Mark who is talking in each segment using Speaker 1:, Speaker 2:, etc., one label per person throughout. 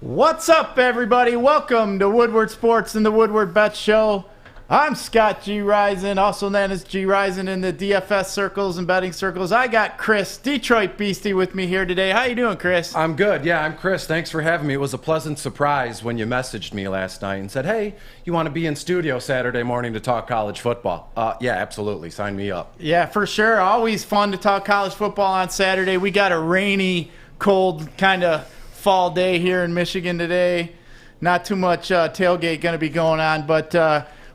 Speaker 1: What's up, everybody? Welcome to Woodward Sports and the Woodward Bets Show. I'm Scott G. Risen, also known as G. Risen in the DFS circles and betting circles. I got Chris, Detroit Beastie, with me here today. How you doing, Chris?
Speaker 2: I'm good. Yeah, I'm Chris. Thanks for having me. It was a pleasant surprise when you messaged me last night and said, hey, you want to be in studio Saturday morning to talk college football? Yeah, absolutely. Sign me up.
Speaker 1: Yeah, for sure. Always fun to talk college football on Saturday. We got a rainy, cold kind of fall day here in Michigan today. Not too much tailgate going to be going on, but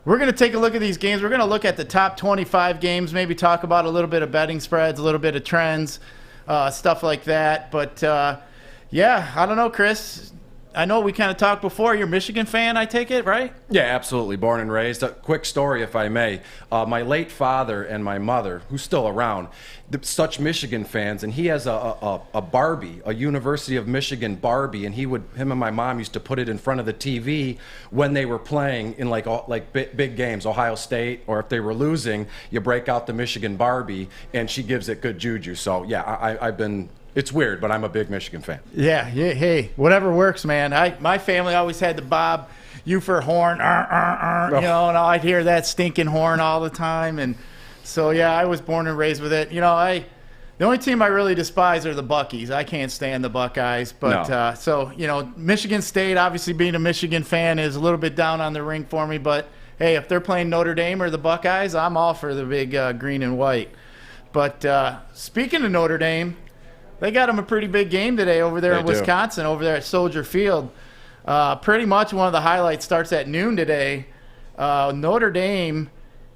Speaker 1: we're going to take a look at these games. We're going to look at the top 25 games, maybe talk about a little bit of betting spreads, a little bit of trends, stuff like that. But, yeah, I don't know, Chris. I know we kind of talked before. You're a Michigan fan, I take it, right?
Speaker 2: Yeah, absolutely. Born and raised. A quick story, if I may. My late father and my mother, who's still around, such Michigan fans, and he has a Barbie, a University of Michigan Barbie, and him and my mom used to put it in front of the TV when they were playing in like big games, Ohio State, or if they were losing, you break out the Michigan Barbie, and she gives it good juju. So yeah, I've been. It's weird, but I'm a big Michigan fan.
Speaker 1: Yeah. Hey, whatever works, man. My family always had the Bob Ufer horn, you know, and I'd hear that stinking horn all the time. And so, yeah, I was born and raised with it. You know, the only team I really despise are the Buckies. I can't stand the Buckeyes. But
Speaker 2: No.
Speaker 1: So, you know, Michigan State, obviously being a Michigan fan, is a little bit down on the ring for me. But, hey, if they're playing Notre Dame or the Buckeyes, I'm all for the big green and white. But speaking of Notre Dame, they got them a pretty big game today over there in Wisconsin, over there at Soldier Field. Pretty much one of the highlights starts at noon today. Notre Dame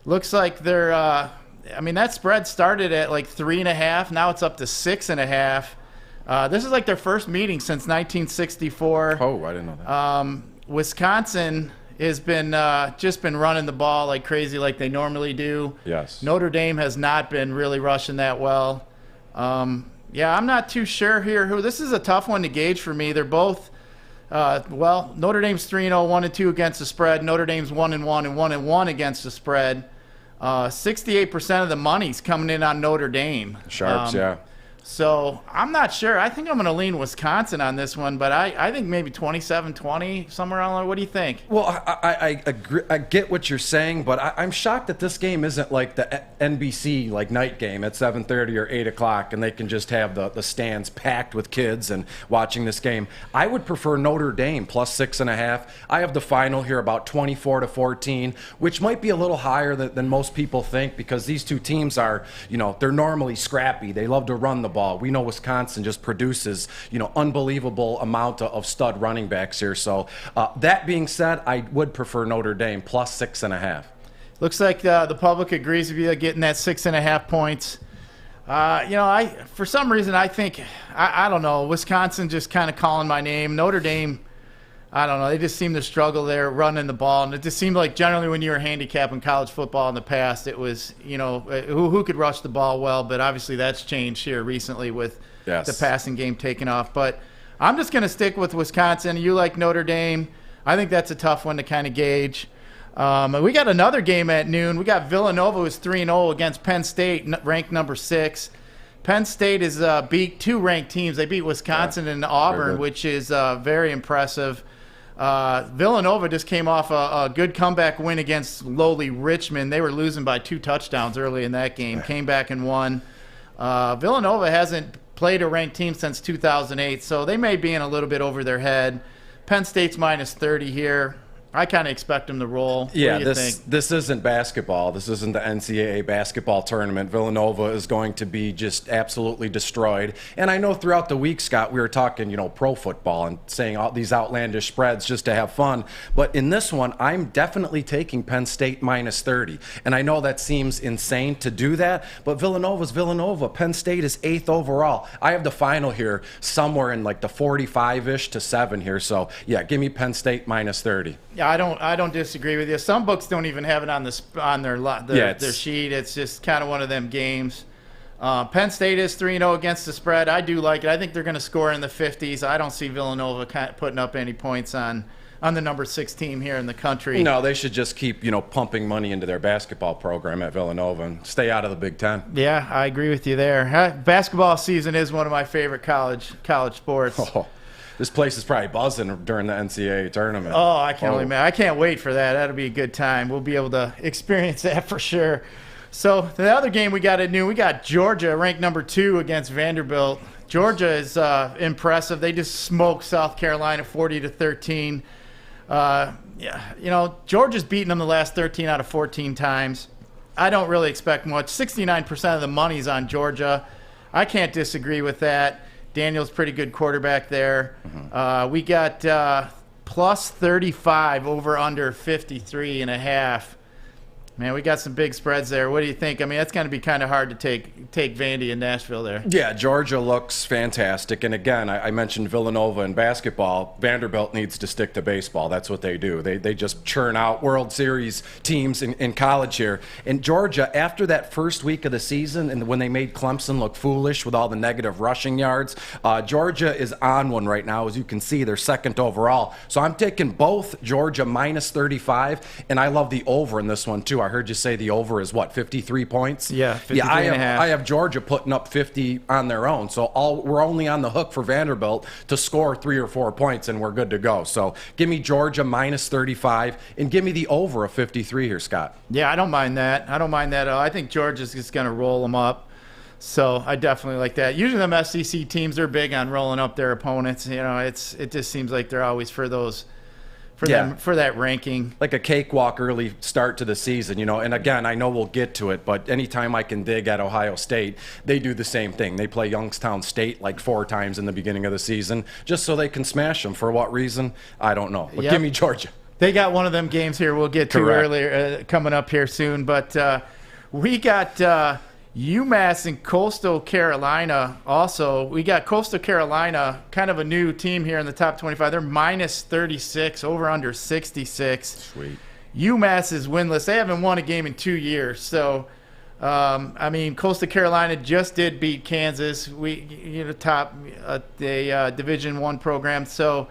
Speaker 1: looks like they're that spread started at like 3.5. Now it's up to 6.5. This is like their first meeting since 1964.
Speaker 2: Oh, I didn't know that.
Speaker 1: Wisconsin has been just been running the ball like crazy like they normally do.
Speaker 2: Yes.
Speaker 1: Notre Dame has not been really rushing that well. Yeah, I'm not too sure here. This is a tough one to gauge for me. They're both, Notre Dame's 3-0, 1-2 against the spread. Notre Dame's 1-1 and 1-1 against the spread. 68% of the money's coming in on Notre Dame.
Speaker 2: Sharps, yeah.
Speaker 1: So I'm not sure. I think I'm going to lean Wisconsin on this one, but I think maybe 27-20, somewhere around there. What do you think?
Speaker 2: Well, I agree, I get what you're saying, but I'm shocked that this game isn't like the NBC like night game at 7:30 or 8 o'clock, and they can just have the stands packed with kids and watching this game. I would prefer Notre Dame plus 6.5. I have the final here about 24-14, which might be a little higher than most people think because these two teams are, they're normally scrappy. They love to run the ball. We know Wisconsin just produces, unbelievable amount of stud running backs here. So that being said, I would prefer Notre Dame plus 6.5.
Speaker 1: Looks like the public agrees with you getting that 6.5 points. For some reason, I think, I don't know, Wisconsin just kind of calling my name. Notre Dame, I don't know, they just seem to struggle there running the ball. And it just seemed like generally when you were handicapping college football in the past, it was, who could rush the ball well. But obviously that's changed here recently with the passing game taking off. But I'm just going to stick with Wisconsin. You like Notre Dame. I think that's a tough one to kind of gauge. We got another game at noon. We got Villanova, who's 3-0 against Penn State, ranked number 6. Penn State has beat two ranked teams. They beat Wisconsin and Auburn, which is very impressive. Villanova just came off a good comeback win against lowly Richmond. They were losing by 2 touchdowns early in that game. Came back and won. Villanova hasn't played a ranked team since 2008, so they may be in a little bit over their head. Penn State's minus 30 here. I kind of expect them to roll.
Speaker 2: Yeah, this isn't basketball. This isn't the NCAA basketball tournament. Villanova is going to be just absolutely destroyed. And I know throughout the week, Scott, we were talking, pro football and saying all these outlandish spreads just to have fun. But in this one, I'm definitely taking Penn State minus 30. And I know that seems insane to do that, but Villanova's Villanova. Penn State is 8th overall. I have the final here somewhere in like the 45-ish to 7 here. So, yeah, give me Penn State minus 30.
Speaker 1: Yeah, I don't disagree with you. Some books don't even have it on their sheet. It's just kind of one of them games. Penn State is 3-0 against the spread. I do like it. I think they're going to score in the 50s. I don't see Villanova putting up any points on the number 6 team here in the country.
Speaker 2: No, they should just keep pumping money into their basketball program at Villanova and stay out of the Big Ten.
Speaker 1: Yeah, I agree with you there. Basketball season is one of my favorite college sports.
Speaker 2: This place is probably buzzing during the NCAA tournament.
Speaker 1: Oh, I can only imagine. I can't wait for that. That'll be a good time. We'll be able to experience that for sure. So the other game we got at noon, we got Georgia ranked number 2 against Vanderbilt. Georgia is impressive. They just smoked South Carolina 40-13. Georgia's beaten them the last 13 out of 14 times. I don't really expect much. 69% of the money's on Georgia. I can't disagree with that. Daniel's pretty good quarterback there. We got plus 35 over under 53.5. Man, we got some big spreads there. What do you think? I mean, that's going to be kind of hard to take Vandy in Nashville there.
Speaker 2: Yeah, Georgia looks fantastic. And again, I mentioned Villanova in basketball. Vanderbilt needs to stick to baseball. That's what they do. They just churn out World Series teams in college here. And Georgia, after that first week of the season and when they made Clemson look foolish with all the negative rushing yards, Georgia is on one right now. As you can see, they're second overall. So I'm taking both Georgia minus 35, and I love the over in this one too. I heard you say the over is what, 53 points?
Speaker 1: Yeah, 53 and a half.
Speaker 2: I have Georgia putting up 50 on their own. So we're only on the hook for Vanderbilt to score 3 or 4 points, and we're good to go. So give me Georgia minus 35, and give me the over of 53 here, Scott.
Speaker 1: Yeah, I don't mind that. I don't mind that at all. I think Georgia's just going to roll them up. So I definitely like that. Usually them SEC teams, they're big on rolling up their opponents. You know, it just seems like they're always for those – for that ranking.
Speaker 2: Like a cakewalk early start to the season, you know. And again, I know we'll get to it, but anytime I can dig at Ohio State, they do the same thing. They play Youngstown State like 4 times in the beginning of the season just so they can smash them. For what reason? I don't know. But give me Georgia.
Speaker 1: They got one of them games here we'll get to earlier coming up here soon. But we got UMass and Coastal Carolina also. We got Coastal Carolina, kind of a new team here in the top 25. They're minus 36, over under 66.
Speaker 2: Sweet.
Speaker 1: UMass is winless. They haven't won a game in 2 years. So, I mean, Coastal Carolina just did beat Kansas. Top Division I program. So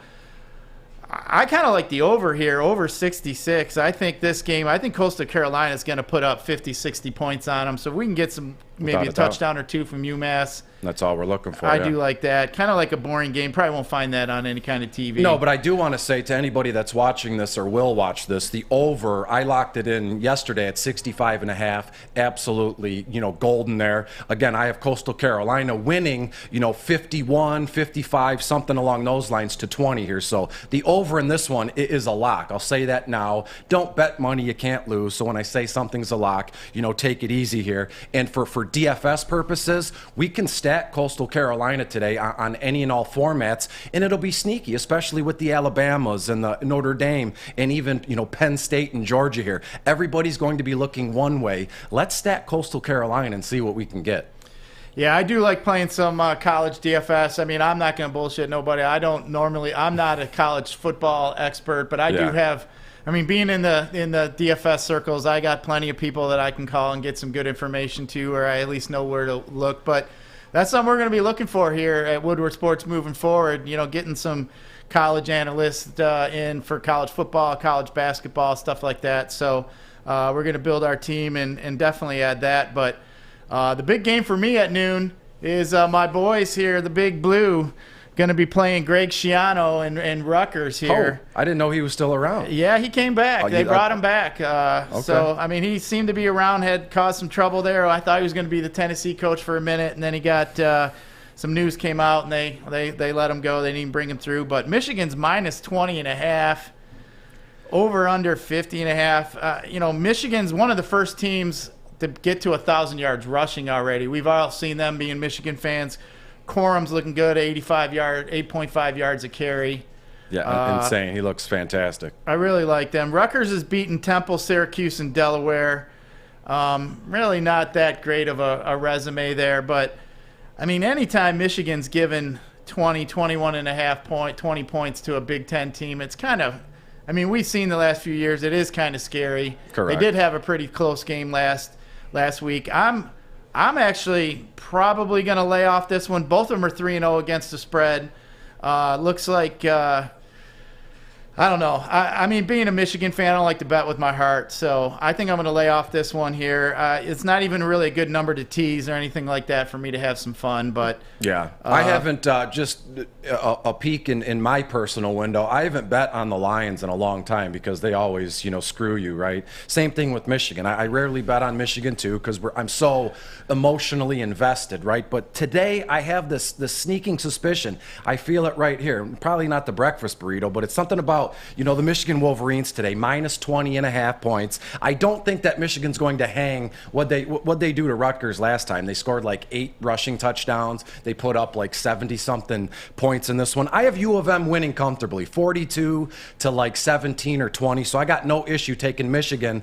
Speaker 1: I kind of like the over here, over 66. I think this game, Coastal Carolina is going to put up 50, 60 points on them. So if we can get maybe a touchdown or 2 from UMass.
Speaker 2: That's all we're looking for.
Speaker 1: I do like that. Kind of like a boring game. Probably won't find that on any kind of TV.
Speaker 2: No, but I do want to say to anybody that's watching this or will watch this, the over, I locked it in yesterday at 65.5. Absolutely, golden there. Again, I have Coastal Carolina winning, 51, 55, something along those lines to 20 here. So the over in this one is a lock. I'll say that now. Don't bet money you can't lose. So when I say something's a lock, take it easy here. And for DFS purposes, we can stack Coastal Carolina today on any and all formats, and it'll be sneaky, especially with the Alabamas and the Notre Dame and even Penn State and Georgia here. Everybody's going to be looking one way. Let's stack Coastal Carolina and see what we can get.
Speaker 1: Yeah, I do like playing some college DFS. I mean, I'm not going to bullshit nobody. I'm not a college football expert, but I do have. I mean, being in the DFS circles, I got plenty of people that I can call and get some good information to, or I at least know where to look. But that's something we're going to be looking for here at Woodward Sports moving forward. Getting some college analysts in for college football, college basketball, stuff like that. So we're going to build our team and definitely add that. But the big game for me at noon is my boys here, the Big Blue, going to be playing Greg Schiano and Rutgers here.
Speaker 2: Oh, I didn't know he was still around.
Speaker 1: Yeah, he came back. They brought him back.
Speaker 2: Okay.
Speaker 1: So, I mean, he seemed to be around, had caused some trouble there. I thought he was going to be the Tennessee coach for a minute, and then he got some news came out, and they let him go. They didn't even bring him through. But Michigan's minus 20.5, over under 50.5. Michigan's one of the first teams to get to 1,000 yards rushing already. We've all seen them being Michigan fans. Corum's looking good, 8.5 yards a carry.
Speaker 2: Yeah, insane. He looks fantastic.
Speaker 1: I really like them. Rutgers has beaten Temple, Syracuse, and Delaware. Really not that great of a resume there. But, I mean, anytime Michigan's given 20 points to a Big Ten team, it's kind of – I mean, we've seen the last few years. It is kind of scary.
Speaker 2: Correct.
Speaker 1: They did have a pretty close game last week. I'm actually probably going to lay off this one. Both of them are 3-0 against the spread. Looks like I don't know. I mean, being a Michigan fan, I don't like to bet with my heart. So I think I'm going to lay off this one here. It's not even really a good number to tease or anything like that for me to have some fun. But
Speaker 2: yeah, I haven't just a peek in my personal window. I haven't bet on the Lions in a long time because they always, screw you, right? Same thing with Michigan. I rarely bet on Michigan too because I'm so emotionally invested, right? But today I have this sneaking suspicion. I feel it right here. Probably not the breakfast burrito, but it's something about the Michigan Wolverines today, minus 20.5 points. I don't think that Michigan's going to hang what they do to Rutgers last time. They scored like 8 rushing touchdowns. They put up like 70-something points in this one. I have U of M winning comfortably, 42 to like 17 or 20. So I got no issue taking Michigan,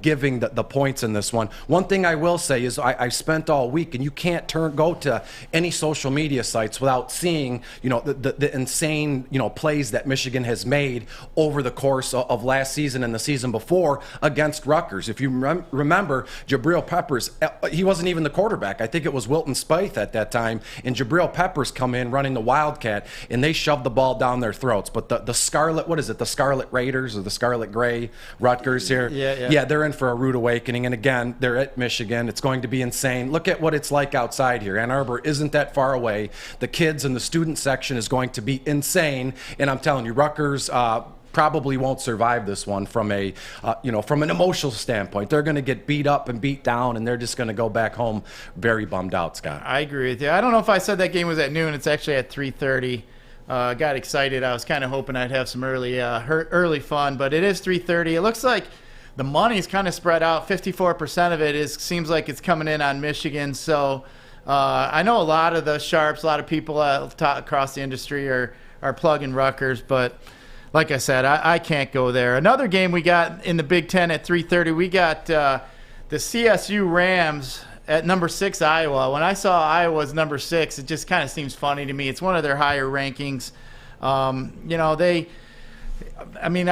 Speaker 2: giving the points in this one. One thing I will say is I spent all week, and you can't go to any social media sites without seeing, the insane, plays that Michigan has made over the course of last season and the season before against Rutgers. If you remember, Jabril Peppers, he wasn't even the quarterback. I think it was Wilton Spieth at that time, and Jabril Peppers come in running the Wildcat, and they shoved the ball down their throats. But the Scarlet, what is it, the Scarlet Raiders or the Scarlet Gray Rutgers here? Yeah, they're in for a rude awakening, and again, they're at Michigan. It's going to be insane. Look at what it's like outside here. Ann Arbor isn't that far away. The kids in the student section is going to be insane, and I'm telling you, Rutgers probably won't survive this one from from an emotional standpoint. They're going to get beat up and beat down, and they're just going to go back home very bummed out, Scott.
Speaker 1: I agree with you. I don't know if I said that game was at noon. It's actually at 3:30. Got excited. I was kind of hoping I'd have some early fun, but it is 3:30. It looks like the money's kind of spread out. 54% of it seems like it's coming in on Michigan. So I know a lot of the sharps, a lot of people across the industry are plugging Rutgers, but like I said, I can't go there. Another game we got in the Big Ten at 3:30, we got the CSU Rams at number 6 Iowa. When I saw Iowa's number 6, it just kind of seems funny to me. It's one of their higher rankings. I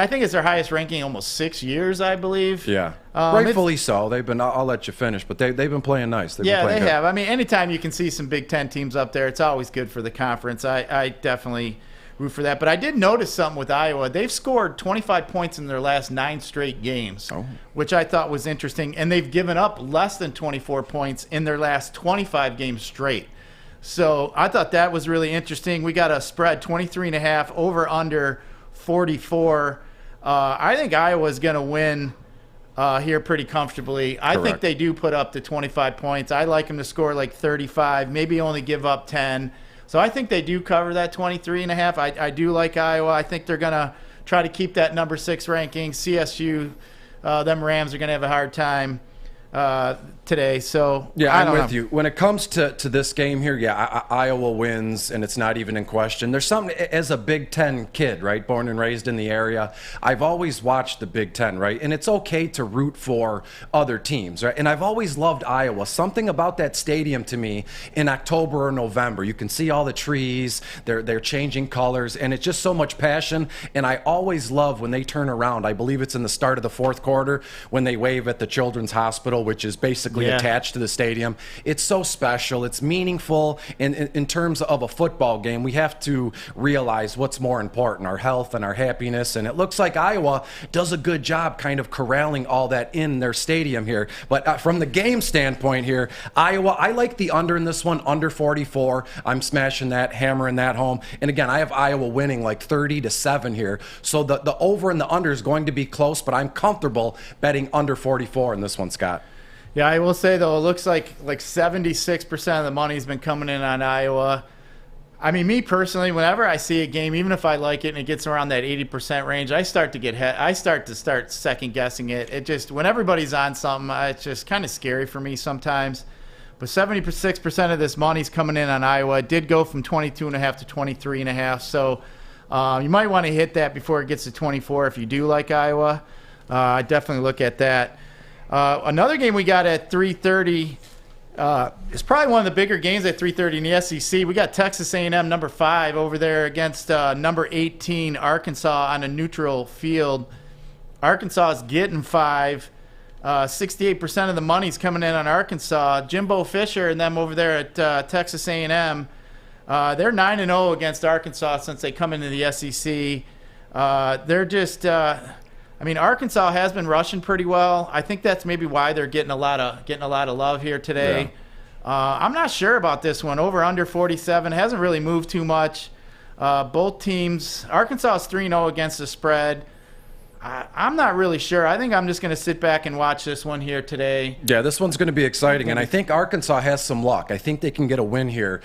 Speaker 1: think it's their highest ranking in almost 6 years, I believe.
Speaker 2: Yeah, rightfully so. They've been. I'll let you finish, but they've been playing nice.
Speaker 1: They have. I mean, anytime you can see some Big Ten teams up there, it's always good for the conference. I definitely root for that. But I did notice something with Iowa. They've scored 25 points in their last 9 straight games, which I thought was interesting. And they've given up less than 24 points in their last 25 games straight. So I thought that was really interesting. We got a spread 23.5 over under 44. I think Iowa's going to win here pretty comfortably. I think they do put up to 25 points. I like them to score like 35, maybe only give up 10. So I think they do cover that 23.5. I do like Iowa. I think they're going to try to keep that number 6 ranking. CSU, them Rams are going to have a hard time today. So
Speaker 2: yeah, I'm with you. When it comes to this game here, Iowa wins, and it's not even in question. There's something, as a Big Ten kid, right, born and raised in the area, I've always watched the Big Ten, right, and it's okay to root for other teams, right, and I've always loved Iowa. Something about that stadium to me in October or November, you can see all the trees, they're changing colors, and it's just so much passion, and I always love when they turn around. I believe it's in the start of the 4th quarter when they wave at the Children's Hospital, which is basically attached to the stadium. It's so special. It's meaningful. And in terms of a football game, we have to realize what's more important, our health and our happiness. And it looks like Iowa does a good job kind of corralling all that in their stadium here. But from the game standpoint here, Iowa, I like the under in this one, under 44. I'm smashing that, hammering that home. And again, I have Iowa winning like 30-7 here. So the over and the under is going to be close, but I'm comfortable betting under 44 in this one, Scott.
Speaker 1: Yeah, I will say, though, it looks like 76% of the money's been coming in on Iowa. I mean, me personally, whenever I see a game, even if I like it and it gets around that 80% range, I start to second guessing it. It just, when everybody's on something, it's just kind of scary for me sometimes. But 76% of this money's coming in on Iowa. It did go from 22.5 to 23.5. So you might want to hit that before it gets to 24 if you do like Iowa. I definitely look at that. Another game we got at 3:30 is probably one of the bigger games at 3:30 in the SEC. We got Texas A&M number 5 over there against number 18 Arkansas on a neutral field. Arkansas is getting 5. 68% of the money's coming in on Arkansas. Jimbo Fisher and them over there at Texas A&M, they're 9-0 against Arkansas since they come into the SEC. They're just Arkansas has been rushing pretty well. I think that's maybe why they're getting a lot of love here today. Yeah. I'm not sure about this one. Over under 47 hasn't really moved too much. Both teams, Arkansas is 3-0 against the spread. I'm not really sure. I think I'm just going to sit back and watch this one here today.
Speaker 2: Yeah, this one's going to be exciting, and I think Arkansas has some luck. I think they can get a win here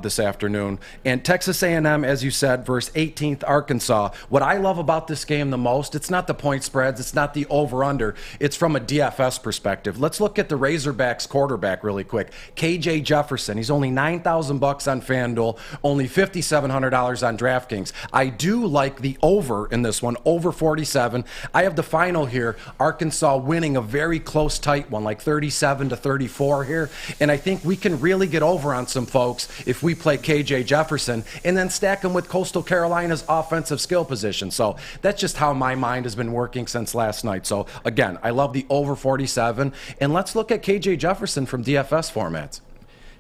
Speaker 2: this afternoon. And Texas A&M, as you said, versus 18th Arkansas. What I love about this game the most, it's not the point spreads, it's not the over-under. It's from a DFS perspective. Let's look at the Razorbacks quarterback really quick. KJ Jefferson. He's only $9,000 on FanDuel, only $5,700 on DraftKings. I do like the over in this one, over 47. I have the final here, Arkansas winning a very close, tight one, like 37-34 here. And I think we can really get over on some folks if we play KJ Jefferson and then stack him with Coastal Carolina's offensive skill position. So that's just how my mind has been working since last night. So again, I love the over 47. And let's look at KJ Jefferson from DFS formats.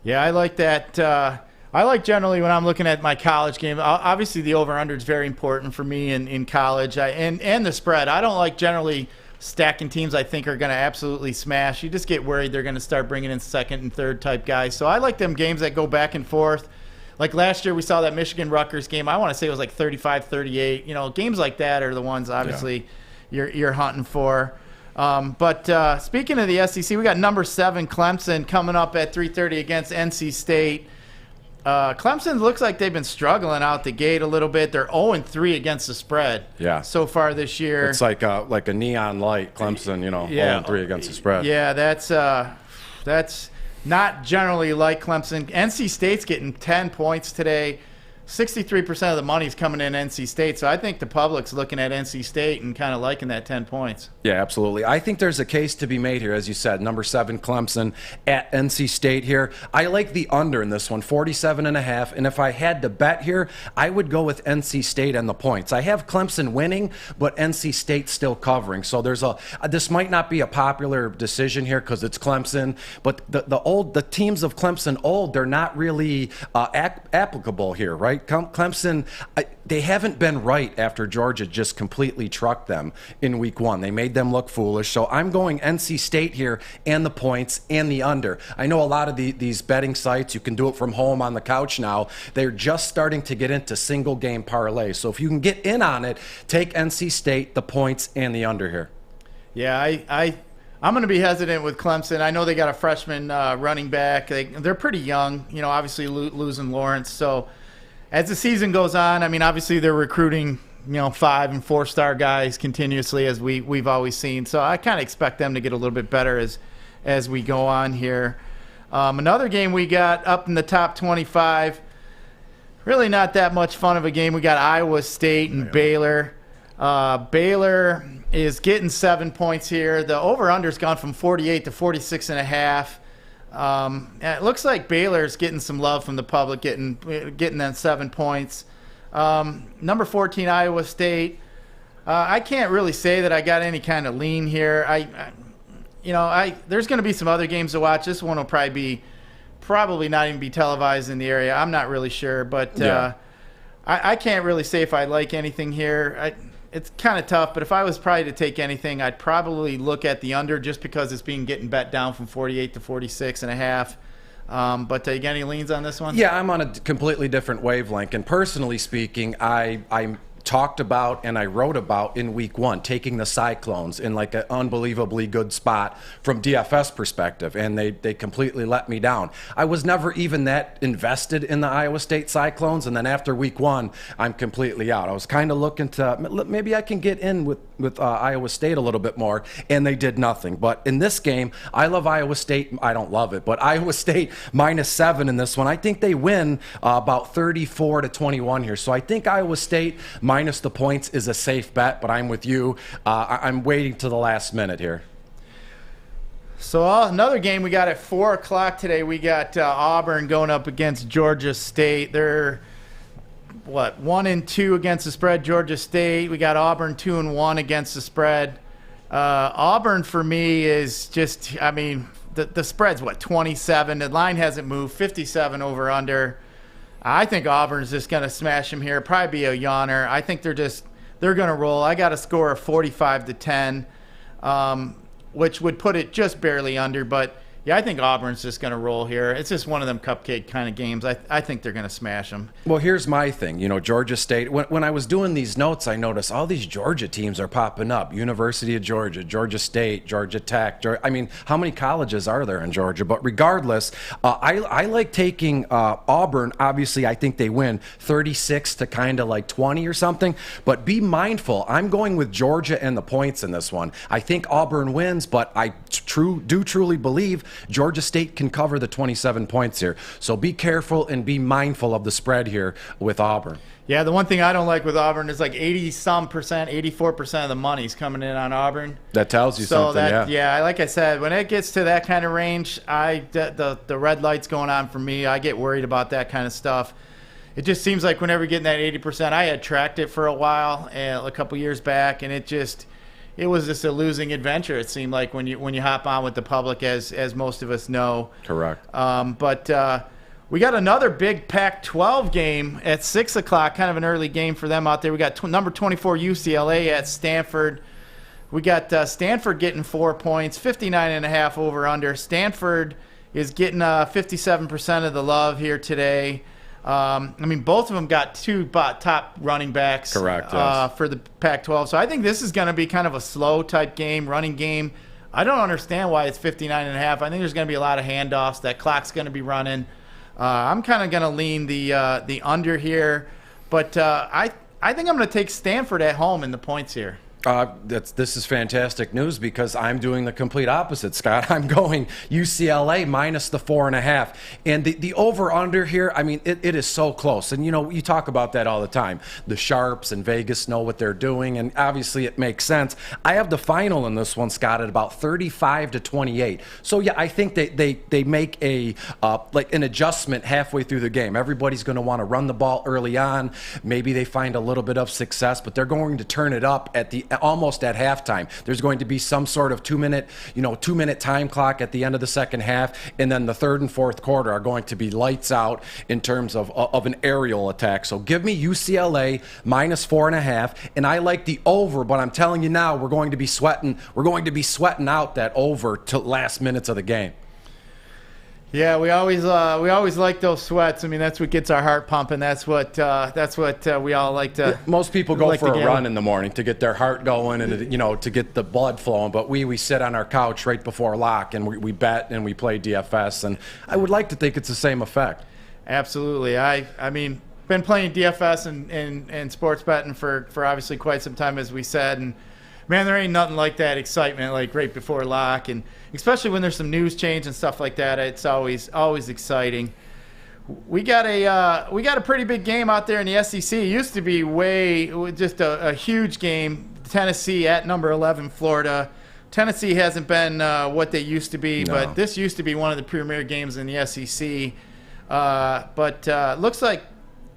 Speaker 1: Yeah, I like that. I like generally when I'm looking at my college game, obviously the over-under is very important for me in college and the spread. I don't like generally stacking teams I think are going to absolutely smash. You just get worried they're going to start bringing in second and third type guys. So I like them games that go back and forth. Like last year we saw that Michigan-Rutgers game. I want to say it was like 35-38. Games like that are the ones obviously you're hunting for. But speaking of the SEC, we got number 7 Clemson coming up at 3:30 against NC State. Clemson looks like they've been struggling out the gate a little bit. They're 0-3 against the spread so far this year.
Speaker 2: It's like a neon light, Clemson, 0-3 against the spread.
Speaker 1: Yeah, that's not generally like Clemson. NC State's getting 10 points today. 63% of the money's coming in NC State, so I think the public's looking at NC State and kind of liking that 10 points.
Speaker 2: Yeah, absolutely. I think there's a case to be made here, as you said, number 7 Clemson at NC State here. I like the under in this one, 47.5, and if I had to bet here, I would go with NC State and the points. I have Clemson winning, but NC State still covering. So this might not be a popular decision here because it's Clemson, but the teams of Clemson old, they're not really applicable here, right? Clemson, they haven't been right after Georgia just completely trucked them in week 1. They made them look foolish. So I'm going NC State here and the points and the under. I know a lot of these betting sites, you can do it from home on the couch now. They're just starting to get into single game parlays. So if you can get in on it, take NC State, the points, and the under here.
Speaker 1: Yeah, I'm going to be hesitant with Clemson. I know they got a freshman running back. They're pretty young, obviously losing Lawrence. So as the season goes on, obviously they're recruiting, 5- and 4-star guys continuously as we've always seen. So I kind of expect them to get a little bit better as we go on here. Another game we got up in the top 25, really not that much fun of a game. We got Iowa State and Baylor. Baylor is getting 7 points here. The over-under's gone from 48 to 46.5. It looks like Baylor's getting some love from the public, getting them 7 points. Number 14, Iowa State. I can't really say that I got any kind of lean here. There's going to be some other games to watch. This one will probably not even be televised in the area. I'm not really sure, but I can't really say if I like anything here. It's kind of tough, but if I was probably to take anything, I'd probably look at the under just because it's getting bet down from 48 to 46.5. But you got any leans on this one?
Speaker 2: Yeah, I'm on a completely different wavelength. And personally speaking, I talked about and I wrote about in week 1 taking the Cyclones in like an unbelievably good spot from DFS perspective, and they completely let me down. I was never even that invested in the Iowa State Cyclones, and then after week 1 I'm completely out. I was kind of looking to maybe I can get in with Iowa State a little bit more, and they did nothing. But in this game, I love Iowa State. I don't love it, but Iowa State -7 in this one. I think they win about 34-21 here. So I think Iowa State minus the points is a safe bet, but I'm with you. I'm waiting to the last minute here.
Speaker 1: So another game we got at 4 o'clock today. We got Auburn going up against Georgia State. They're 1-2 against the spread. Georgia State. We got Auburn 2-1 against the spread. Auburn for me is just, the spread's 27. The line hasn't moved. 57 over under. I think Auburn's just going to smash them here. Probably be a yawner. I think they're they're going to roll. I got a score of 45-10, which would put it just barely under. But yeah, I think Auburn's just going to roll here. It's just one of them cupcake kind of games. I think they're going to smash them.
Speaker 2: Well, here's my thing. Georgia State, when I was doing these notes, I noticed all these Georgia teams are popping up. University of Georgia, Georgia State, Georgia Tech. I mean, how many colleges are there in Georgia? But regardless, I like taking Auburn. Obviously, I think they win 36 to kind of like 20 or something. But be mindful. I'm going with Georgia and the points in this one. I think Auburn wins, but I do truly believe Georgia State can cover the 27 points here. So be careful and be mindful of the spread here with Auburn.
Speaker 1: Yeah, the one thing I don't like with Auburn is like 80-some percent, 84% of the money's coming in on Auburn.
Speaker 2: That tells you something,
Speaker 1: yeah. Like I said, when it gets to that kind of range, the red light's going on for me. I get worried about that kind of stuff. It just seems like whenever you're getting that 80%, I had tracked it for a while, a couple years back, and it was just a losing adventure. It seemed like when you hop on with the public, as most of us know.
Speaker 2: Correct.
Speaker 1: But we got another big Pac-12 game at 6 o'clock, kind of an early game for them out there. We got number 24 UCLA at Stanford. We got Stanford getting 4 points, 59.5 over under. Stanford is getting 57% of the love here today. Both of them got two top running backs.
Speaker 2: Correct, yes.
Speaker 1: For the Pac-12. So I think this is going to be kind of a slow type game, running game. I don't understand why it's 59.5. I think there's going to be a lot of handoffs. That clock's going to be running. I'm kind of going to lean the under here, but I think I'm going to take Stanford at home in the points here.
Speaker 2: This is fantastic news because I'm doing the complete opposite, Scott. I'm going UCLA minus the 4.5. And the over-under here, I mean, it is so close. And, you talk about that all the time. The Sharps and Vegas know what they're doing, and obviously it makes sense. I have the final in this one, Scott, at about 35-28. So, yeah, I think they make an adjustment halfway through the game. Everybody's going to want to run the ball early on. Maybe they find a little bit of success, but they're going to turn it up at almost at halftime. There's going to be some sort of 2-minute time clock at the end of the second half, and then the third and fourth quarter are going to be lights out in terms of an aerial attack. So give me UCLA minus 4.5, and I like the over, but I'm telling you now, we're going to be sweating out that over to last minutes of the game.
Speaker 1: Yeah, we always like those sweats. I mean, that's what gets our heart pumping. That's what we all like to.
Speaker 2: Most people go for a run in the morning to get their heart going and to get the blood flowing. But we sit on our couch right before lock and we bet and we play DFS. And I would like to think it's the same effect.
Speaker 1: Absolutely. I mean, been playing DFS and sports betting for obviously quite some time, as we said, and. Man, there ain't nothing like that excitement like right before lock, and especially when there's some news change and stuff like that. It's always exciting. We got a pretty big game out there in the SEC. It used to be just a huge game. Tennessee at number 11, Florida. Tennessee hasn't been what they used to be, but this used to be one of the premier games in the SEC. But looks like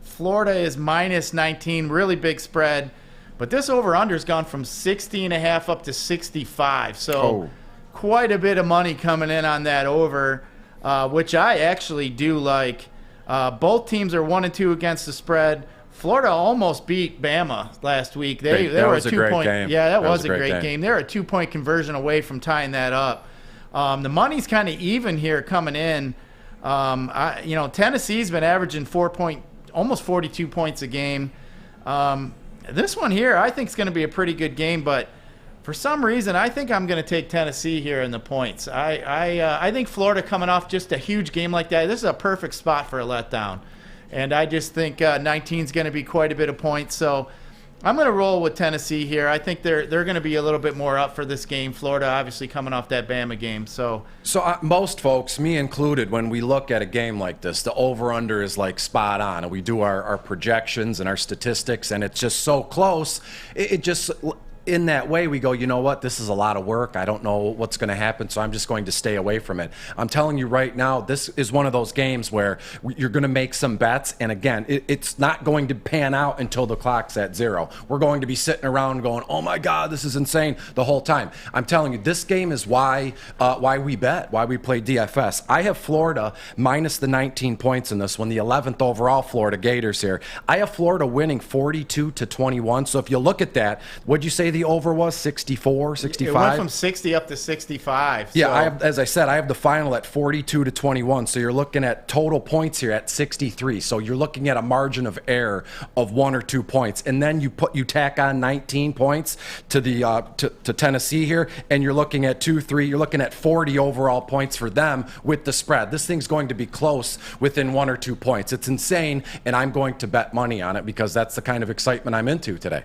Speaker 1: Florida is minus 19, really big spread. But this over-under's gone from 60.5 up to 65. So quite a bit of money coming in on that over, which I actually do like. Both teams are 1-2 against the spread. Florida almost beat Bama last week. They were a 2-point game. Yeah, that was a great game. They're a 2-point conversion away from tying that up. The money's kind of even here coming in. Tennessee's been averaging almost 42 points a game. This one here, I think, is going to be a pretty good game, but for some reason, I think I'm going to take Tennessee here in the points. I think Florida coming off just a huge game like that, this is a perfect spot for a letdown. And I just think 19 is going to be quite a bit of points. So I'm going to roll with Tennessee here. I think they're going to be a little bit more up for this game. Florida obviously coming off that Bama game. So
Speaker 2: most folks, me included, when we look at a game like this, the over-under is like spot on. And we do our projections and our statistics, and it's just so close. in that way, we go, you know what, this is a lot of work. I don't know what's going to happen, so I'm just going to stay away from it. I'm telling you right now, this is one of those games where you're going to make some bets, and again, it's not going to pan out until the clock's at 0. We're going to be sitting around going, oh my God, this is insane the whole time. I'm telling you, this game is why we bet, why we play DFS. I have Florida minus the 19 points in this one, the 11th overall Florida Gators here. I have Florida winning 42-21. So if you look at that, what'd you say the over was? 64, 65?
Speaker 1: It went from 60 up to 65.
Speaker 2: Yeah,
Speaker 1: so.
Speaker 2: I have, as I said, I have the final at 42-21. So you're looking at total points here at 63. So you're looking at a margin of error of 1 or 2 points, and then you tack on 19 points to the to Tennessee here, and you're looking at 2-3. You're looking at 40 overall points for them with the spread. This thing's going to be close within 1 or 2 points. It's insane, and I'm going to bet money on it because that's the kind of excitement I'm into today.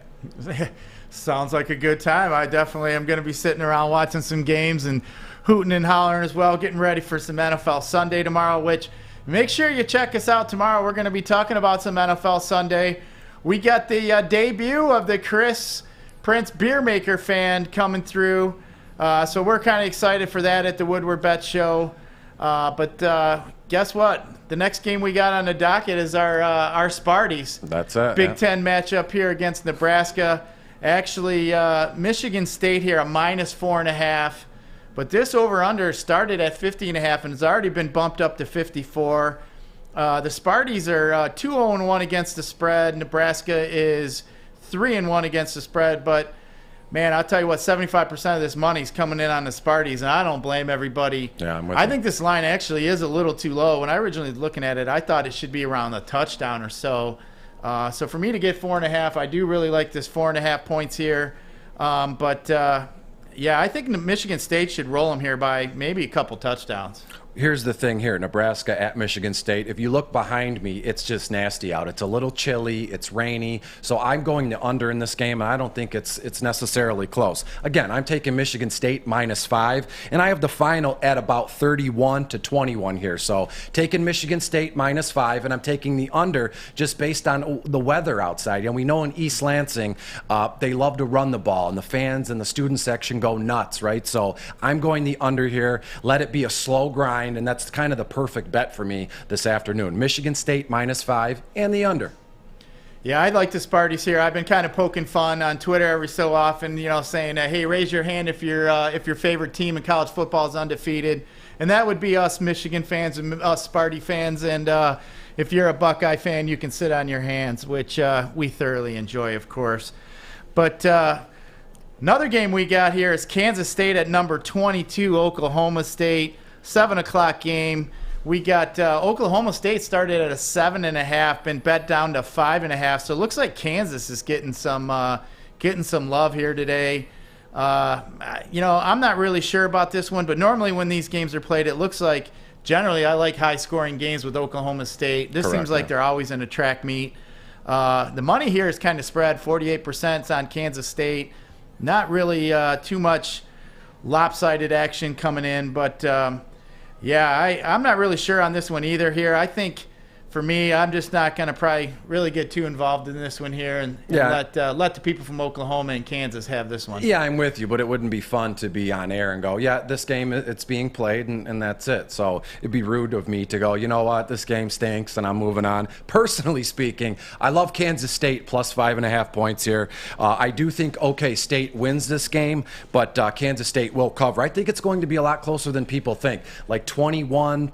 Speaker 1: Sounds like a good time. I definitely am going to be sitting around watching some games and hooting and hollering as well, getting ready for some NFL Sunday tomorrow, which make sure you check us out tomorrow. We're going to be talking about some NFL Sunday. We got the debut of the Chris Prince Beer Maker fan coming through. So we're kind of excited for that at the Woodward Bets show. But guess what? The next game we got on the docket is our Sparties.
Speaker 2: That's it.
Speaker 1: Big Ten matchup here against Nebraska. Actually, Michigan State here, a minus 4.5. But this over-under started at 50.5 and has already been bumped up to 54. The Sparties are 2-0-1 against the spread. Nebraska is 3-1 against the spread. But, man, I'll tell you what, 75% of this money is coming in on the Sparties, and I don't blame everybody.
Speaker 2: Yeah, I'm with
Speaker 1: I
Speaker 2: you.
Speaker 1: think this line actually is a little too low. When I originally was looking at it, I thought it should be around a touchdown or so. So for me to get 4.5, I do really like this 4.5 points here. Yeah, I think Michigan State should roll them here by maybe a couple touchdowns.
Speaker 2: Here's the thing here, Nebraska at Michigan State. If you look behind me, it's just nasty out. It's a little chilly, it's rainy, so I'm going to under in this game, and I don't think it's necessarily close. Again, I'm taking Michigan State -5, and I have the final at about 31-21 here. So taking Michigan State -5, and I'm taking the under just based on the weather outside. And we know in East Lansing, they love to run the ball, and the fans and the student section go nuts, right? So I'm going the under here. Let it be a slow grind. And that's kind of the perfect bet for me this afternoon. Michigan State -5 and the under.
Speaker 1: Yeah, I like the Sparties here. I've been kind of poking fun on Twitter every so often, saying, hey, raise your hand if your favorite team in college football is undefeated. And that would be us Michigan fans and us Sparty fans. And if you're a Buckeye fan, you can sit on your hands, which we thoroughly enjoy, of course. But another game we got here is Kansas State at number 22, Oklahoma State. 7 o'clock game. We got Oklahoma State started at a 7.5, been bet down to 5.5. So it looks like Kansas is getting some love here today. I'm not really sure about this one, but normally when these games are played, it looks like generally I like high-scoring games with Oklahoma State. This seems like they're always in a track meet. The money here is kind of spread. 48% on Kansas State. Not really too much lopsided action coming in, but I'm not really sure on this one either here. I think for me, I'm just not going to probably really get too involved in this one here and let the people from Oklahoma and Kansas have this one.
Speaker 2: Yeah, I'm with you, but it wouldn't be fun to be on air and go, yeah, this game, it's being played, and that's it. So it'd be rude of me to go, you know what, this game stinks, and I'm moving on. Personally speaking, I love Kansas State plus 5.5 points here. I do think OK State wins this game, but Kansas State will cover. I think it's going to be a lot closer than people think, like 24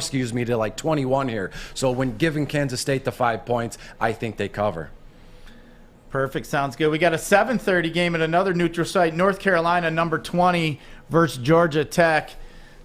Speaker 2: to like 21 here. So when giving Kansas State the 5 points, I think they cover.
Speaker 1: Perfect. Sounds good. We got a 7:30 game at another neutral site, North Carolina, number 20 versus Georgia Tech.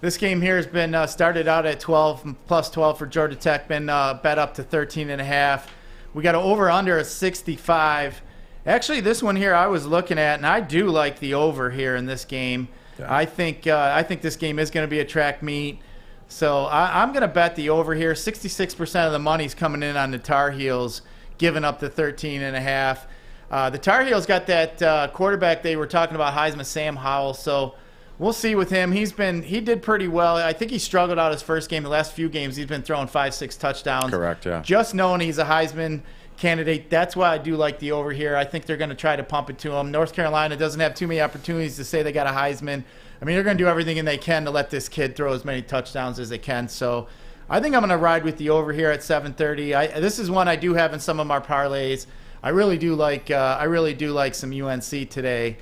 Speaker 1: This game here has been started out at 12, plus 12 for Georgia Tech, been bet up to 13.5. We got an over-under of 65. Actually, this one here I was looking at, and I do like the over here in this game. Yeah. I think this game is going to be a track meet. So I'm going to bet the over here. 66% of the money's coming in on the Tar Heels, giving up the 13.5. The Tar Heels got that quarterback they were talking about, Heisman, Sam Howell. So we'll see with him. He did pretty well. I think he struggled out his first game. The last few games, he's been throwing 5-6 touchdowns.
Speaker 2: Correct, yeah.
Speaker 1: Just knowing he's a Heisman candidate. That's why I do like the over here. I think they're going to try to pump it to them. North Carolina doesn't have too many opportunities to say they got a Heisman. I mean, they're going to do everything they can to let this kid throw as many touchdowns as they can. So I think I'm going to ride with the over here at 7:30. This is one I do have in some of my parlays. I really do like some UNC today.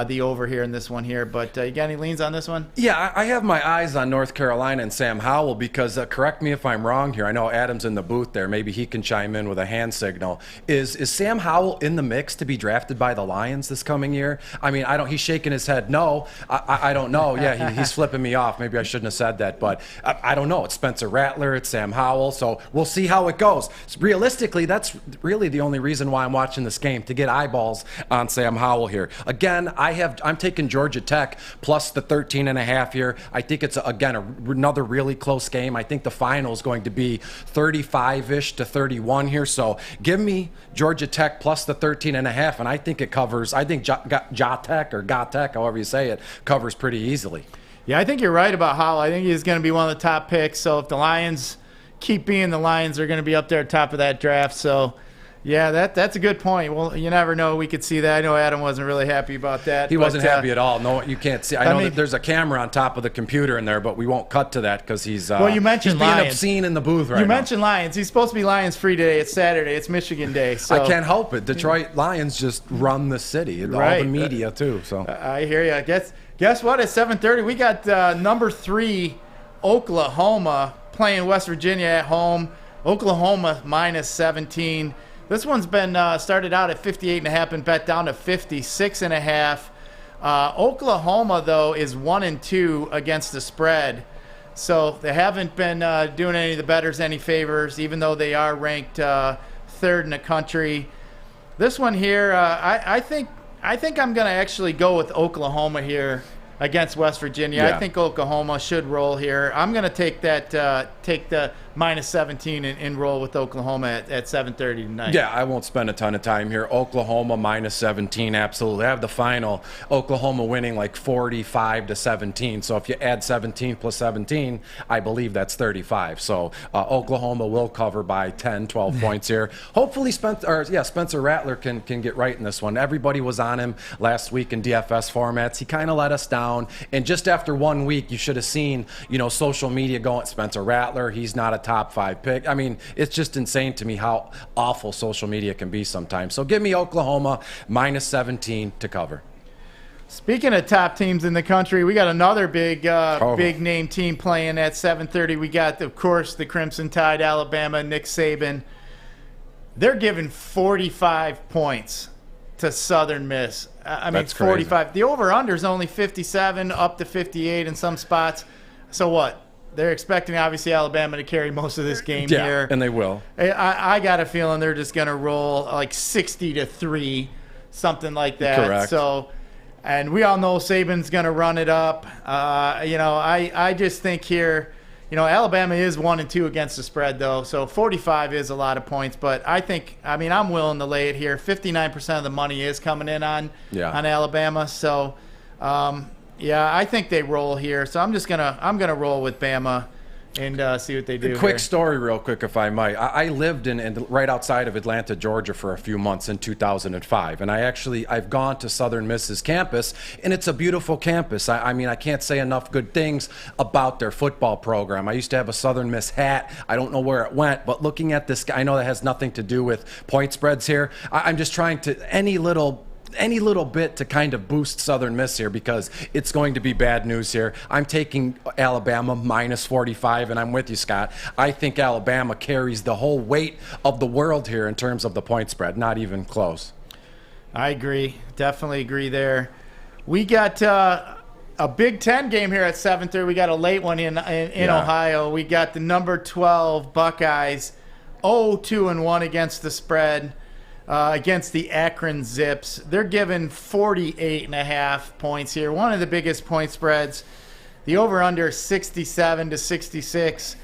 Speaker 1: The over here in this one here. But you got any leans on this one?
Speaker 2: Yeah, I have my eyes on North Carolina and Sam Howell because, correct me if I'm wrong here, I know Adam's in the booth there. Maybe he can chime in with a hand signal. Is Sam Howell in the mix to be drafted by the Lions this coming year? I mean, he's shaking his head no. I don't know. Yeah, he's flipping me off. Maybe I shouldn't have said that. But I don't know. It's Spencer Rattler. It's Sam Howell. So we'll see how it goes. Realistically, that's really the only reason why I'm watching this game, to get eyeballs on Sam Howell here. Again, I'm taking Georgia Tech plus the 13.5 here. I think it's, another really close game. I think the final is going to be 35-ish to 31 here. So give me Georgia Tech plus the 13.5, and I think it covers. I think Tech, however you say it, covers pretty easily.
Speaker 1: Yeah, I think you're right about Howell. I think he's going to be one of the top picks. So if the Lions keep being the Lions, they're going to be up there top of that draft. So yeah, that's a good point. Well, you never know. We could see that. I know Adam wasn't really happy about that.
Speaker 2: He wasn't happy at all. No, you can't see. I know that there's a camera on top of the computer in there, but we won't cut to that because he's
Speaker 1: you mentioned
Speaker 2: he's being
Speaker 1: Lions.
Speaker 2: Obscene in the booth right now.
Speaker 1: You mentioned Lions. He's supposed to be Lions free today. It's Saturday. It's Michigan Day. So
Speaker 2: I can't help it. Detroit Lions just run the city.
Speaker 1: Right.
Speaker 2: All the media too. So
Speaker 1: I hear you. Guess what? At 7:30, we got number 3 Oklahoma playing West Virginia at home. Oklahoma minus 17. This one's been started out at 58.5 and bet down to 56.5. Oklahoma, though, is 1-2 against the spread. So they haven't been doing any of the bettors any favors, even though they are ranked 3rd in the country. This one here, I think I'm going to actually go with Oklahoma here against West Virginia.
Speaker 2: Yeah.
Speaker 1: I think Oklahoma should roll here. I'm going to take the minus 17 and roll with Oklahoma at 7:30 tonight.
Speaker 2: yeah, I won't spend a ton of time here. Oklahoma minus 17, absolutely. I have the final Oklahoma winning like 45-17. So if you add 17 plus 17, I believe that's 35. So Oklahoma will cover by 10, 12 points here. Hopefully Spencer Rattler can get right in this one. Everybody was on him last week in DFS formats. He kind of let us down. And just after 1 week, you should have seen, social media going, Spencer Rattler, he's not a top 5 pick. I mean, it's just insane to me how awful social media can be sometimes. So give me Oklahoma minus 17 to cover.
Speaker 1: Speaking of top teams in the country, we got another big name team playing at 7:30. We got, of course, the Crimson Tide, Alabama, Nick Saban. They're giving 45 points to Southern Miss. I mean,
Speaker 2: That's
Speaker 1: 45.
Speaker 2: crazy.
Speaker 1: The over-under is only 57, up to 58 in some spots. So what? They're expecting, obviously, Alabama to carry most of this game here.
Speaker 2: And they will.
Speaker 1: I got a feeling they're just going to roll like 60-3, something like that.
Speaker 2: Correct.
Speaker 1: So, and we all know Saban's going to run it up. I just think here, Alabama is 1-2 against the spread, though. So 45 is a lot of points. But I'm willing to lay it here. 59% of the money is coming in on Alabama. So, I think they roll here. So I'm gonna roll with Bama and see what they do.
Speaker 2: Quick story real quick, if I might. I lived in right outside of Atlanta, Georgia for a few months in 2005. And I've gone to Southern Miss's campus, and it's a beautiful campus. I can't say enough good things about their football program. I used to have a Southern Miss hat. I don't know where it went, but looking at this, I know that has nothing to do with point spreads here. I'm just trying to, any little bit to kind of boost Southern Miss here because it's going to be bad news here. I'm taking Alabama minus 45, and I'm with you, Scott. I think Alabama carries the whole weight of the world here in terms of the point spread. Not even close.
Speaker 1: I agree. Definitely agree there. We got a Big Ten game here at 7:30. We got a late one in Ohio. We got the number 12 Buckeyes 0-2-1 against the spread. Against the Akron Zips. They're given 48.5 points here. One of the biggest point spreads. The over-under 67-66.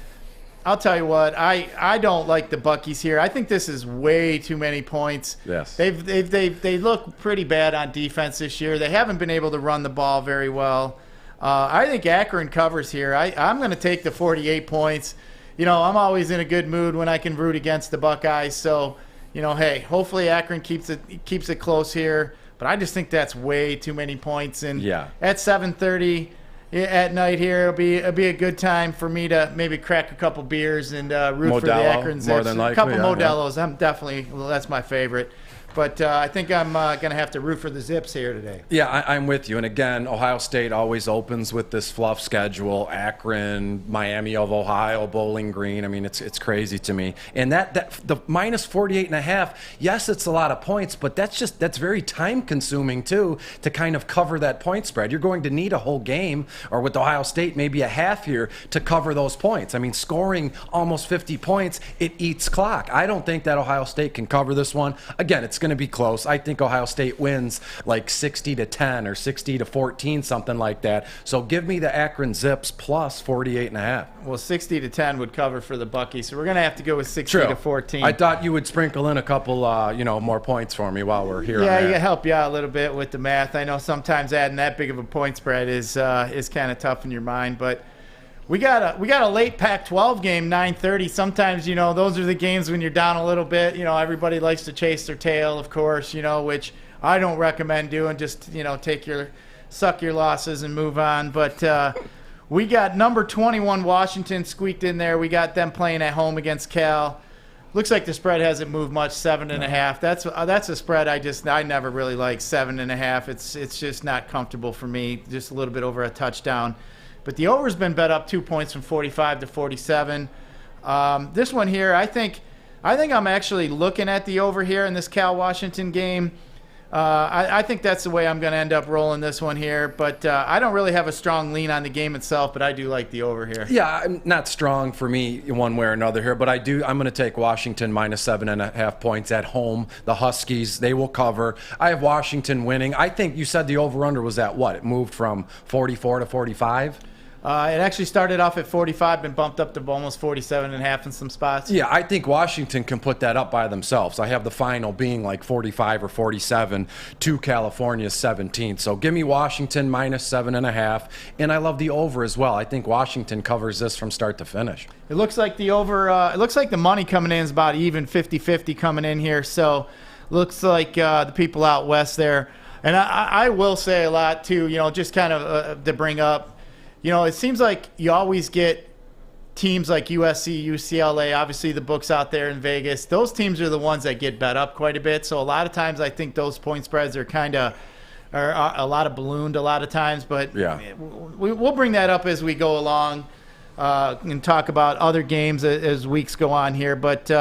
Speaker 1: I'll tell you what, I don't like the Buckies here. I think this is way too many points.
Speaker 2: Yes.
Speaker 1: They look pretty bad on defense this year. They haven't been able to run the ball very well. I think Akron covers here. I'm going to take the 48 points. I'm always in a good mood when I can root against the Buckeyes. So, hey, hopefully Akron keeps it close here. But I just think that's way too many points. And at 7:30 at night here, it'll be a good time for me to maybe crack a couple beers and root for the Akron Zips.
Speaker 2: More than likely,
Speaker 1: a couple Modelos. I'm definitely that's my favorite. But I think I'm going to have to root for the Zips here today.
Speaker 2: Yeah, I'm with you. And again, Ohio State always opens with this fluff schedule. Akron, Miami of Ohio, Bowling Green. I mean, it's crazy to me. And that the minus 48.5, yes, it's a lot of points, but that's very time consuming too to kind of cover that point spread. You're going to need a whole game, or with Ohio State, maybe a half here to cover those points. I mean, scoring almost 50 points, it eats clock. I don't think that Ohio State can cover this one. Again, it's going to be close. I think Ohio State wins like 60-10 or 60-14, something like that. So give me the Akron Zips plus 48.5.
Speaker 1: Well, 60-10 would cover for the Buckies, so we're going to have to go with 60-14.
Speaker 2: I thought you would sprinkle in a couple, more points for me while we're here.
Speaker 1: Yeah, help you out a little bit with the math. I know sometimes adding that big of a point spread is kind of tough in your mind, but we got a late Pac-12 game, 9:30. Sometimes, those are the games when you're down a little bit. Everybody likes to chase their tail, of course, which I don't recommend doing. Just, suck your losses and move on. But we got number 21 Washington squeaked in there. We got them playing at home against Cal. Looks like the spread hasn't moved much, 7.5. That's a spread I never really liked, 7.5. It's just not comfortable for me, just a little bit over a touchdown. But the over's been bet up 2 points from 45 to 47. This one here, I think I'm actually looking at the over here in this Cal-Washington game. I think that's the way I'm going to end up rolling this one here. But I don't really have a strong lean on the game itself, but I do like the over here.
Speaker 2: Yeah, not strong for me one way or another here, but I'm going to take Washington minus 7.5 points at home. The Huskies, they will cover. I have Washington winning. I think you said the over-under was at what? It moved from 44 to 45?
Speaker 1: It actually started off at 45 and bumped up to almost 47.5 in some spots.
Speaker 2: Yeah, I think Washington can put that up by themselves. I have the final being like 45 or 47 to California's 17. So give me Washington minus 7.5, and I love the over as well. I think Washington covers this from start to finish.
Speaker 1: It looks like the over. It looks like the money coming in is about even 50-50 coming in here. So looks like the people out west there. And I will say a lot too. Just kind of to bring up. It seems like you always get teams like USC, UCLA, obviously the books out there in Vegas. Those teams are the ones that get bet up quite a bit. So a lot of times I think those point spreads are a lot of ballooned a lot of times. But yeah, we'll bring that up as we go along and talk about other games as weeks go on here. But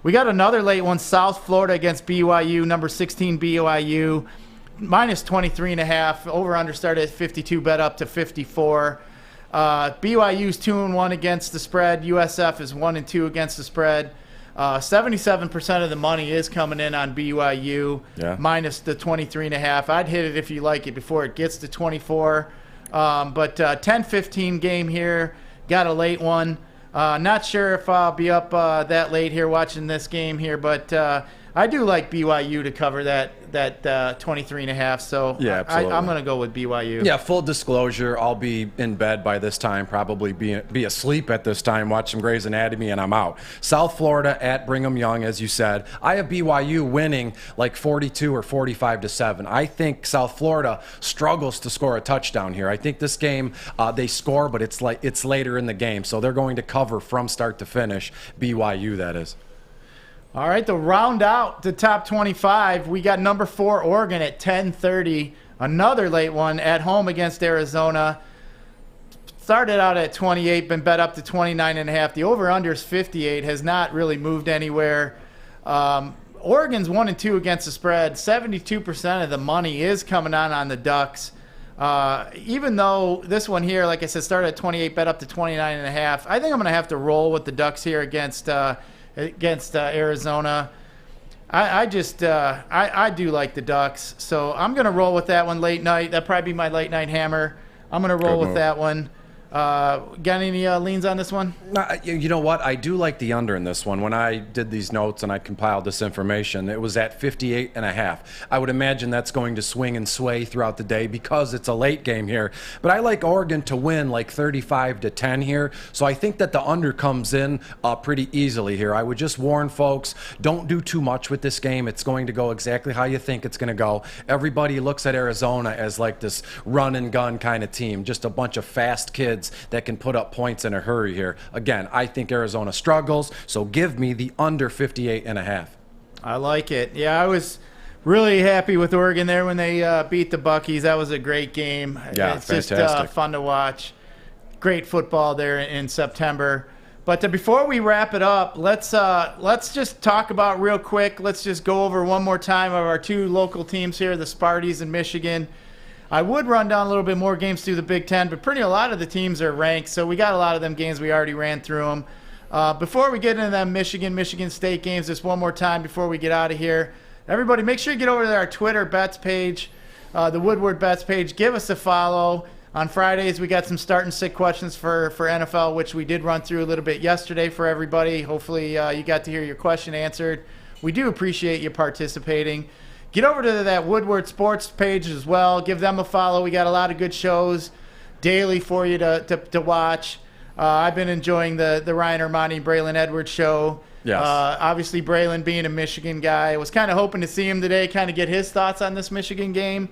Speaker 1: we got another late one, South Florida against BYU, number 16 BYU. Minus 23.5. Over/under started at 52, bet up to 54. BYU's 2-1 against the spread. USF is 1-2 against the spread. 77% of the money is coming in on BYU, minus the 23.5. I'd hit it if you like it before it gets to 24. But 10-15 game here. Got a late one. Not sure if I'll be up that late here watching this game here, but I do like BYU to cover that 23.5. So yeah, I'm going to go with BYU.
Speaker 2: Yeah, full disclosure, I'll be in bed by this time, probably be asleep at this time, watch some Grey's Anatomy, and I'm out. South Florida at Brigham Young, as you said. I have BYU winning like 42 or 45-7. I think South Florida struggles to score a touchdown here. I think this game they score, but it's later in the game, so they're going to cover from start to finish. BYU, that is.
Speaker 1: All right, to round out the top 25, we got number 4 Oregon at 10:30. Another late one at home against Arizona. Started out at 28, been bet up to 29.5. The over/under is 58, has not really moved anywhere. Oregon's 1-2 against the spread. 72% of the money is coming on the Ducks. Even though this one here, like I said, started at 28, bet up to 29.5. I think I'm going to have to roll with the Ducks here against Arizona. I do like the Ducks, so I'm going to roll with that one late night. That'll probably be my late night hammer. I'm going to roll with that one. Got any leans on this one?
Speaker 2: You know what? I do like the under in this one. When I did these notes and I compiled this information, it was at 58.5. I would imagine that's going to swing and sway throughout the day because it's a late game here. But I like Oregon to win like 35-10 here. So I think that the under comes in pretty easily here. I would just warn folks, don't do too much with this game. It's going to go exactly how you think it's going to go. Everybody looks at Arizona as like this run and gun kind of team, just a bunch of fast kids that can put up points in a hurry here. Again, I think Arizona struggles, so give me the under 58.5.
Speaker 1: I like it. Yeah, I was really happy with Oregon there when they beat the Buckies. That was a great game.
Speaker 2: Yeah,
Speaker 1: it's
Speaker 2: fantastic.
Speaker 1: Just fun to watch. Great football there in September. But before we wrap it up, let's just talk about real quick. Let's just go over one more time of our two local teams here, the Sparties in Michigan. I would run down a little bit more games through the Big Ten, but a lot of the teams are ranked, so we got a lot of them games. We already ran through them. Before we get into them Michigan State games, just one more time before we get out of here. Everybody, make sure you get over to our Twitter bets page, the Woodward Bets page. Give us a follow. On Fridays, we got some start and sit questions for NFL, which we did run through a little bit yesterday for everybody. Hopefully you got to hear your question answered. We do appreciate you participating. Get over to that Woodward Sports page as well. Give them a follow. We got a lot of good shows daily for you to watch. I've been enjoying the Ryan Armani, Braylon Edwards show.
Speaker 2: Yes.
Speaker 1: Obviously, Braylon being a Michigan guy. I was kind of hoping to see him today, kind of get his thoughts on this Michigan game.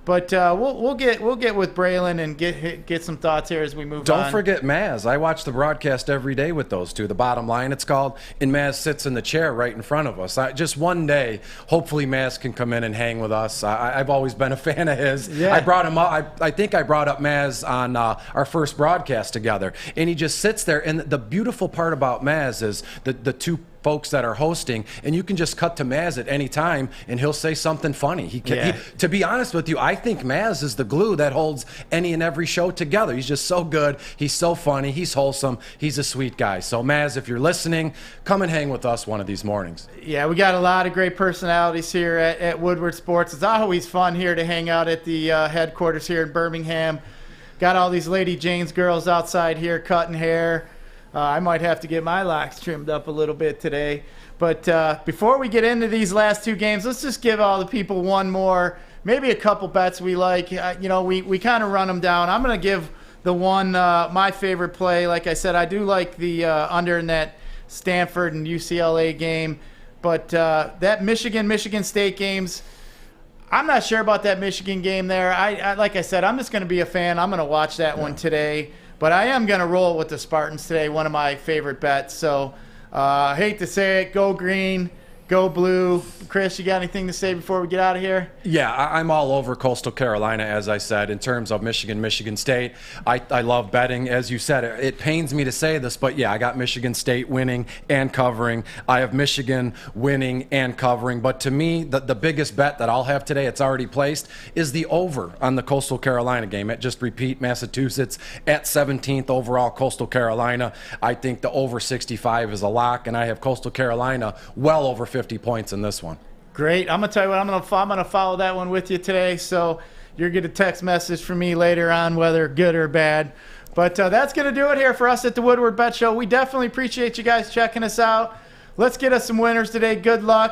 Speaker 1: But we'll get with Braylon and get some thoughts here as we move on.
Speaker 2: Don't forget Maz. I watch the broadcast every day with those two. The Bottom Line, it's called. And Maz sits in the chair right in front of us. Just one day, hopefully Maz can come in and hang with us. I've always been a fan of his.
Speaker 1: Yeah.
Speaker 2: I brought him up. I think I brought up Maz on our first broadcast together. And he just sits there. And the beautiful part about Maz is the two folks that are hosting, and you can just cut to Maz at any time, and he'll say something funny. To be honest with you, I think Maz is the glue that holds any and every show together. He's just so good. He's so funny. He's wholesome. He's a sweet guy. So, Maz, if you're listening, come and hang with us one of these mornings.
Speaker 1: Yeah, we got a lot of great personalities here at Woodward Sports. It's always fun here to hang out at the headquarters here in Birmingham. Got all these Lady Jane's girls outside here cutting hair. I might have to get my locks trimmed up a little bit today. But before we get into these last two games, let's just give all the people one more, maybe a couple bets we like. We kind of run them down. I'm going to give the one, my favorite play. Like I said, I do like the under in that Stanford and UCLA game. But that Michigan State games, I'm not sure about that Michigan game there. I like I said, I'm just going to be a fan. I'm going to watch that one today. But I am going to roll with the Spartans today, one of my favorite bets. So I hate to say it, go green, go blue. Chris, you got anything to say before we get out of here?
Speaker 2: Yeah, I'm all over Coastal Carolina, as I said, in terms of Michigan State. I love betting. As you said, it pains me to say this, but yeah, I got Michigan State winning and covering. I have Michigan winning and covering. But to me, the biggest bet that I'll have today, it's already placed, is the over on the Coastal Carolina game. Just repeat, Massachusetts at 17th overall, Coastal Carolina. I think the over 65 is a lock, and I have Coastal Carolina well over 50 points in this one.
Speaker 1: Great. I'm going to tell you what, I'm going to follow that one with you today. So you're going to get a text message from me later on, whether good or bad. But that's going to do it here for us at the Woodward Bet Show. We definitely appreciate you guys checking us out. Let's get us some winners today. Good luck.